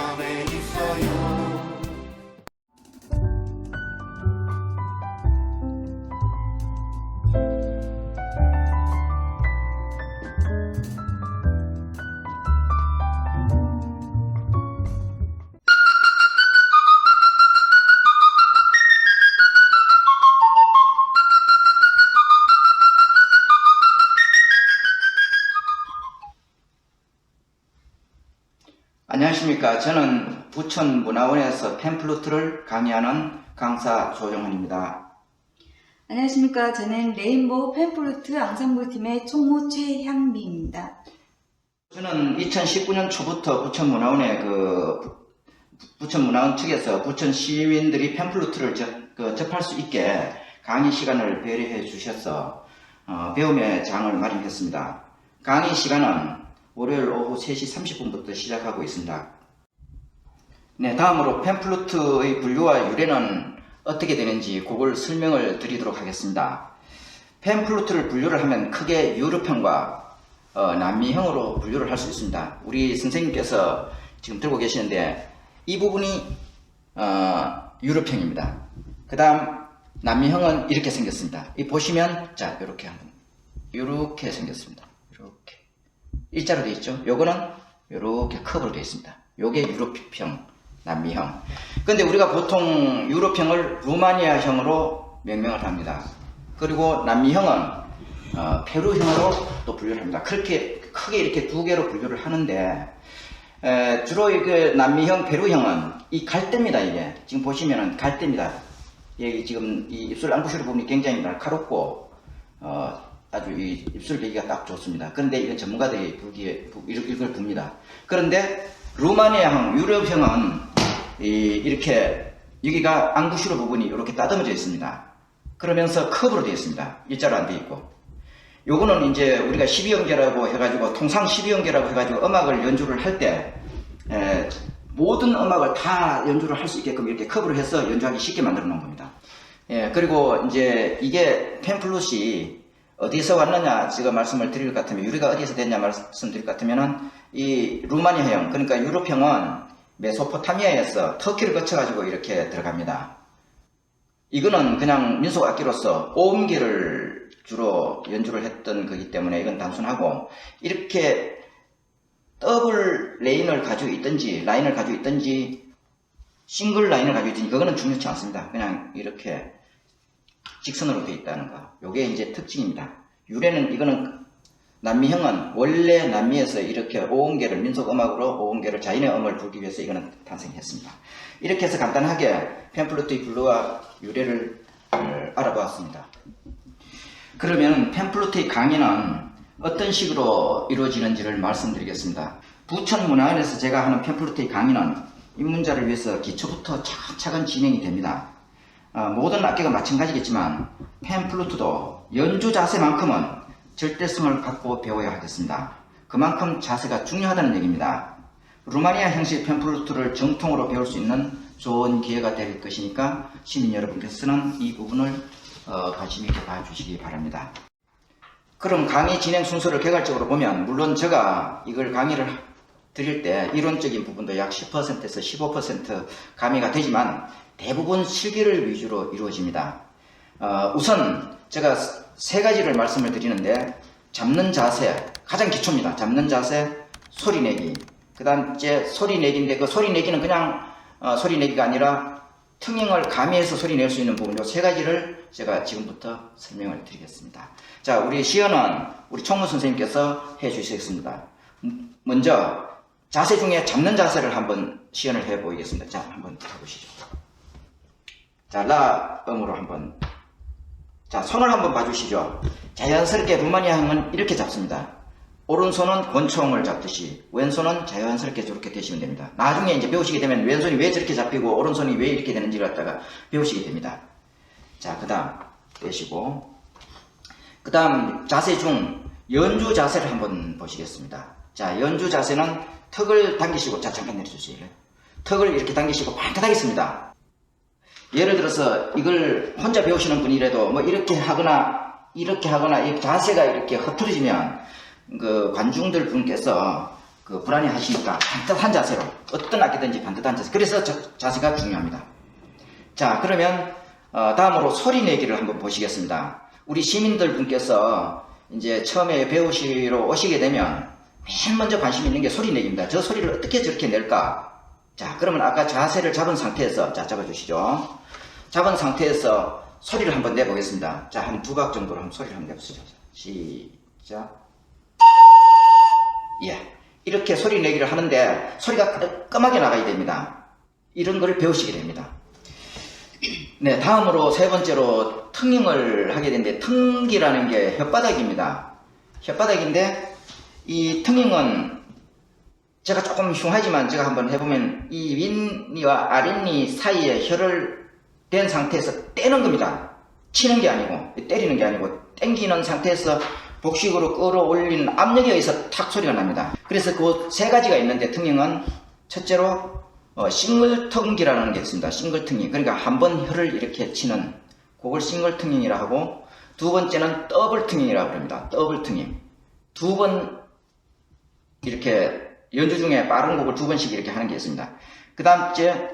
곁에 있어요. 안녕하십니까. 저는 부천문화원에서 팬플루트를 강의하는 강사 조정헌입니다. 안녕하십니까. 저는 레인보우 팬플루트 앙상블 팀의 총무 최향미입니다. 저는 2019년 초부터 부천문화원의 부천문화원 측에서 부천 시민들이 팬플루트를 접할 수 있게 강의 시간을 배려해 주셔서 배움의 장을 마련했습니다. 강의 시간은 월요일 오후 3시 30분부터 시작하고 있습니다. 네, 다음으로 팬플루트의 분류와 유래는 어떻게 되는지 그걸 설명을 드리도록 하겠습니다. 팬플루트를 분류를 하면 크게 유럽형과 남미형으로 분류를 할 수 있습니다. 우리 선생님께서 지금 들고 계시는데 이 부분이 유럽형입니다. 그 다음 남미형은 이렇게 생겼습니다. 이 보시면 자 이렇게 생겼습니다. 이렇게 일자로 되어 있죠. 요거는 이렇게 컵으로 되어 있습니다. 요게 유럽형, 남미형. 근데 우리가 보통 유럽형을 루마니아형으로 명명을 합니다. 그리고 남미형은 페루형으로 또 분류를 합니다. 그렇게 크게 이렇게 두 개로 분류를 하는데 주로 이게 남미형, 페루형은 이 갈대입니다. 이게 지금 보시면은 갈대입니다. 여기 지금 이 입술 앙구슈르 부분이 굉장히 날카롭고 아주 이 입술 베기가 딱 좋습니다. 그런데 이건 전문가들이 이걸 봅니다. 그런데 루마니아형, 유럽형은 이렇게 여기가 앙구슈르 부분이 이렇게 따듬어져 있습니다. 그러면서 컵으로 되어 있습니다. 일자로 안 되어 있고. 요거는 이제 우리가 12형제라고 해가지고 통상 12형제라고 해가지고 음악을 연주를 할 때 모든 음악을 다 연주를 할 수 있게끔 이렇게 컵으로 해서 연주하기 쉽게 만들어 놓은 겁니다. 그리고 이제 이게 팬플룻이 어디서 왔느냐 제가 말씀을 드릴 것 같으면 유래가 어디서 됐냐 말씀드릴 것 같으면은 이 루마니아형 그러니까 유럽형은 메소포타미아에서 터키를 거쳐가지고 이렇게 들어갑니다. 이거는 그냥 민속 악기로서 오음기를 주로 연주를 했던 거기 때문에 이건 단순하고 이렇게 더블 라인을 가지고 있든지 싱글 라인을 가지고 있든지 그거는 중요치 않습니다. 그냥 이렇게 직선으로 되어 있다는 거. 요게 이제 특징입니다. 유래는 이거는 남미형은 원래 남미에서 이렇게 오음계를 민속음악으로 오음계를 자연의 음을 부르기 위해서 이거는 탄생했습니다. 이렇게 해서 간단하게 팬플루트의 분류와 유래를 알아보았습니다. 그러면 팬플루트의 강의는 어떤 식으로 이루어지는지를 말씀드리겠습니다. 부천문화원에서 제가 하는 팬플루트의 강의는 입문자를 위해서 기초부터 차근차근 진행이 됩니다. 모든 악기가 마찬가지겠지만 팬플루트도 연주 자세만큼은 절대성을 갖고 배워야 하겠습니다. 그만큼 자세가 중요하다는 얘기입니다. 루마니아 형식 팬플루트를 정통으로 배울 수 있는 좋은 기회가 될 것이니까 시민 여러분께서는 이 부분을 관심 있게 봐주시기 바랍니다. 그럼 강의 진행 순서를 개괄적으로 보면 물론 제가 이걸 강의를 드릴 때 이론적인 부분도 약 10%에서 15% 가미가 되지만 대부분 실기를 위주로 이루어집니다. 우선 제가 세 가지를 말씀을 드리는데 잡는 자세, 가장 기초입니다. 잡는 자세, 소리 내기. 그 다음 이제 소리 내기인데 그 소리 내기는 그냥 소리 내기가 아니라 퉁잉을 가미해서 소리 낼 수 있는 부분 요 세 가지를 제가 지금부터 설명을 드리겠습니다. 자, 우리 시연은 우리 총무 선생님께서 해 주시겠습니다. 먼저 자세 중에 잡는 자세를 한번 시연을 해 보이겠습니다. 자, 한번 해보시죠. 자, 라 음으로 한번. 자, 손을 한번 봐주시죠. 자연스럽게 루마니아형은 이렇게 잡습니다. 오른손은 권총을 잡듯이 왼손은 자연스럽게 저렇게 대시면 됩니다. 나중에 이제 배우시게 되면 왼손이 왜 저렇게 잡히고 오른손이 왜 이렇게 되는지를 갖다가 배우시게 됩니다. 자, 그 다음 떼시고 그 다음 자세 중 연주 자세를 한번 보시겠습니다. 자, 연주 자세는 턱을 당기시고, 자, 잠깐 내려주세요. 턱을 이렇게 당기시고 반듯하겠습니다. 예를 들어서 이걸 혼자 배우시는 분이라도 뭐 이렇게 하거나 이 자세가 이렇게 흐트러지면 그 관중들 분께서 그 불안해 하시니까 반듯한 자세로, 어떤 악기든지 반듯한 자세. 그래서 자세가 중요합니다. 자, 그러면 다음으로 소리 내기를 한번 보시겠습니다. 우리 시민들 분께서 이제 처음에 배우시러 오시게 되면 맨 먼저 관심 있는 게 소리 내기입니다. 저 소리를 어떻게 저렇게 낼까? 자, 그러면 아까 자세를 잡은 상태에서, 자, 잡아주시죠. 잡은 상태에서 소리를 한번 내보겠습니다. 자, 한 2박 정도로 한번 소리를 한번 내보시죠. 시작. 예. 이렇게 소리 내기를 하는데 소리가 깔끔하게 나가야 됩니다. 이런 걸 배우시게 됩니다. 네, 다음으로 세 번째로 텅잉을 하게 되는데, 텅기라는 게 혓바닥입니다. 혓바닥인데, 이 텅잉은 제가 조금 흉하지만 제가 한번 해보면 이 윗니와 아랫니 사이에 혀를 댄 상태에서 떼는 겁니다. 치는 게 아니고, 때리는 게 아니고, 땡기는 상태에서 복식으로 끌어올리는 압력에 의해서 탁 소리가 납니다. 그래서 그 세 가지가 있는데, 텅잉은 첫째로 싱글텅기라는 게 있습니다. 싱글텅잉. 그러니까 한 번 혀를 이렇게 치는, 그걸 싱글텅잉이라 하고, 두 번째는 더블텅잉이라고 합니다. 더블텅잉. 2번 이렇게 연주 중에 빠른 곡을 2번씩 이렇게 하는 게 있습니다. 그 다음째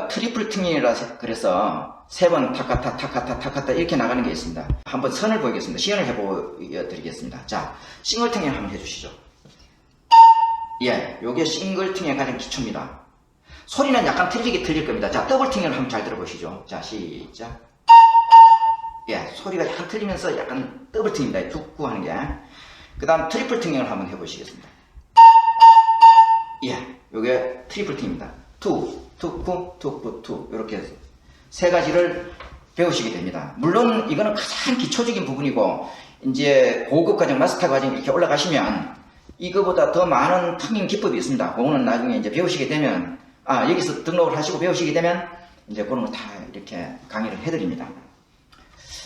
트리플텅잉이라 그래서 3번 타카타 타카타 타카타 이렇게 나가는 게 있습니다. 한번 선을 보이겠습니다. 시연을 해보여드리겠습니다. 자, 싱글텅잉 한번 해주시죠. 예, 요게 싱글텅잉의 가장 기초입니다. 소리는 약간 틀릴 겁니다. 자, 더블텅잉을 한번 잘 들어보시죠. 자, 시작. 예, 소리가 약간 틀리면서 약간 더블텅잉입니다. 툭구 하는 게. 그 다음 트리플텅잉을 한번 해보시겠습니다. 예, 요게 트리플텅입니다. 투, 투쿠, 투쿠, 투. 이렇게 세 가지를 배우시게 됩니다. 물론 이거는 가장 기초적인 부분이고, 이제 고급 과정, 마스터 과정 이렇게 올라가시면 이거보다 더 많은 텅잉 기법이 있습니다. 그거는 나중에 이제 배우시게 되면, 여기서 등록을 하시고 배우시게 되면 이제 그런 거 다 이렇게 강의를 해드립니다.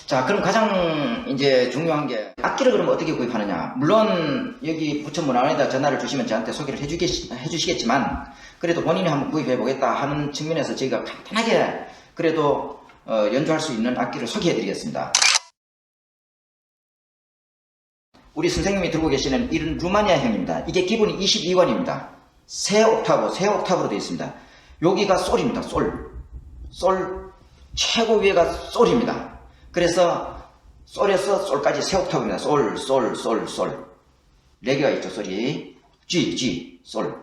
자, 그럼 가장 이제 중요한 게, 악기를 그러면 어떻게 구입하느냐. 물론 여기 부천문화원에다 전화를 주시면 저한테 소개를 해주시겠지만, 그래도 본인이 한번 구입해 보겠다 하는 측면에서 저희가 간단하게 그래도 연주할 수 있는 악기를 소개해 드리겠습니다. 우리 선생님이 들고 계시는 이런 루마니아형입니다. 이게 기본이 22관입니다. 세 옥타브로 되어 있습니다. 여기가 솔입니다. 솔, 최고 위에가 솔입니다. 그래서 솔에서 솔까지 세 옥타브입니다. 솔. 4개가 있죠, 솔이. G, 솔.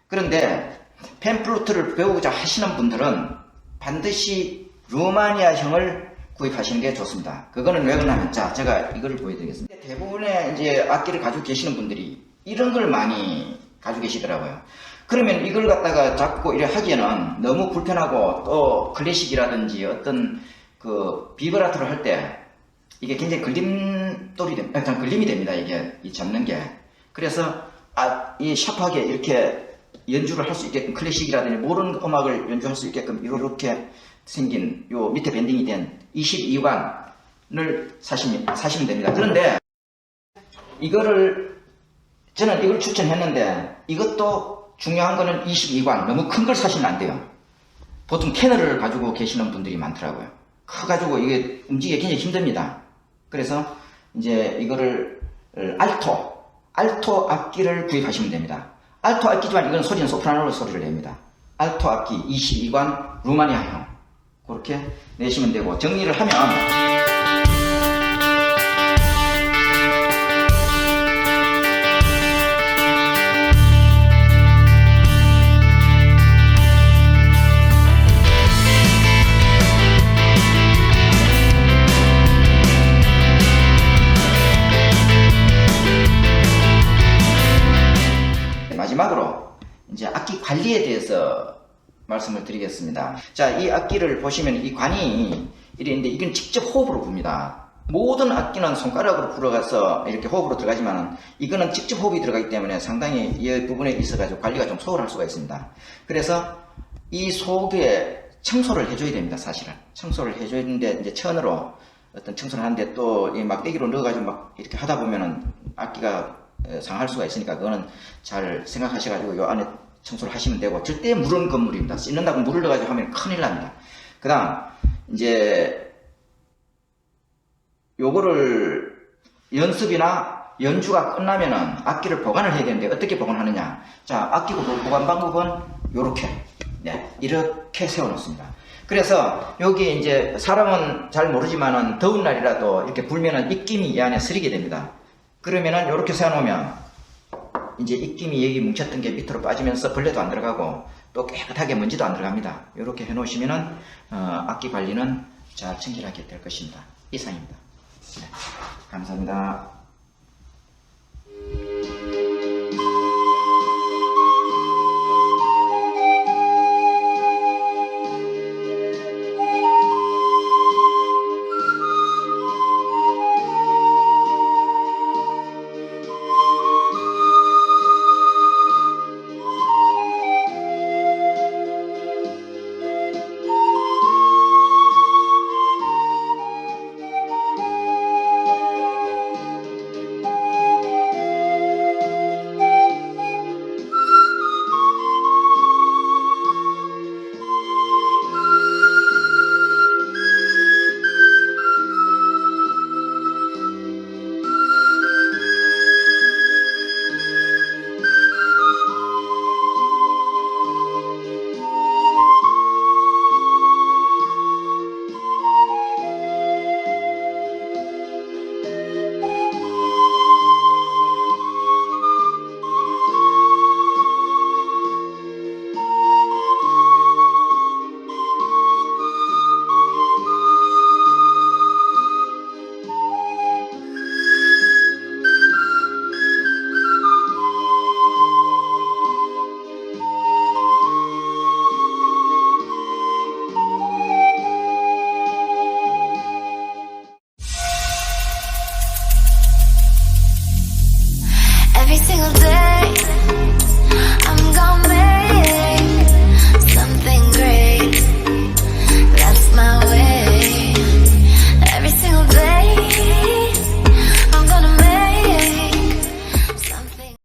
그런데 펜플루트를 배우고자 하시는 분들은 반드시 루마니아형을 구입하시는 게 좋습니다. 그거는 왜 그러냐면, 자, 제가 이거를 보여드리겠습니다. 대부분의 이제 악기를 가지고 계시는 분들이 이런 걸 많이 가지고 계시더라고요. 그러면 이걸 갖다가 잡고 이래 하기에는 너무 불편하고, 또 클래식이라든지 어떤 그 비브라토를 할 때 이게 굉장히 걸림이 됩니다. 이게 잡는 게. 그래서 이 샤프하게 이렇게 연주를 할 수 있게끔, 클래식이라든지 모르는 음악을 연주할 수 있게끔 이렇게 생긴 요 밑에 밴딩이 된 22관을 사시면 됩니다. 그런데 저는 이걸 추천했는데, 이것도 중요한 거는 22관, 너무 큰 걸 사시면 안 돼요. 보통 테너를 가지고 계시는 분들이 많더라고요. 커가지고 이게 움직이기 굉장히 힘듭니다. 그래서 이제 이거를 알토 악기를 구입하시면 됩니다. 알토 악기지만 이건 소리는 소프라노로 소리를 냅니다. 알토 악기 22관 루마니아형 그렇게 내시면 되고, 정리를 하면 마지막으로 이제 악기 관리에 대해서 말씀을 드리겠습니다. 자, 이 악기를 보시면 이 관이 이랬는데, 이건 직접 호흡으로 붑니다. 모든 악기는 손가락으로 불어가서 이렇게 호흡으로 들어가지만, 이거는 직접 호흡이 들어가기 때문에 상당히 이 부분에 있어가지고 관리가 좀 소홀할 수가 있습니다. 그래서 이 속에 청소를 해줘야 됩니다. 사실은 청소를 해줘야 되는데, 이제 천으로 어떤 청소를 하는데 또 이 막대기로 넣어가지고 막 이렇게 하다 보면은 악기가 상할 수가 있으니까, 그거는 잘 생각하셔가지고 요 안에 청소를 하시면 되고, 절대 물은 건물입니다. 씻는다고 물을 넣어가지고 하면 큰일 납니다. 그 다음 이제 요거를 연습이나 연주가 끝나면은 악기를 보관을 해야 되는데 어떻게 보관하느냐. 자, 악기 보관 방법은 요렇게, 네, 이렇게 세워 놓습니다. 그래서 여기 이제 사람은 잘 모르지만은 더운 날이라도 이렇게 불면은 입김이 이 안에 스리게 됩니다. 그러면은 요렇게 세워 놓으면 이제 입김이 여기 뭉쳤던 게 밑으로 빠지면서 벌레도 안 들어가고 또 깨끗하게 먼지도 안 들어갑니다. 이렇게 해 놓으시면은 악기 관리는 잘 청결하게 될 것입니다. 이상입니다. 네, 감사합니다.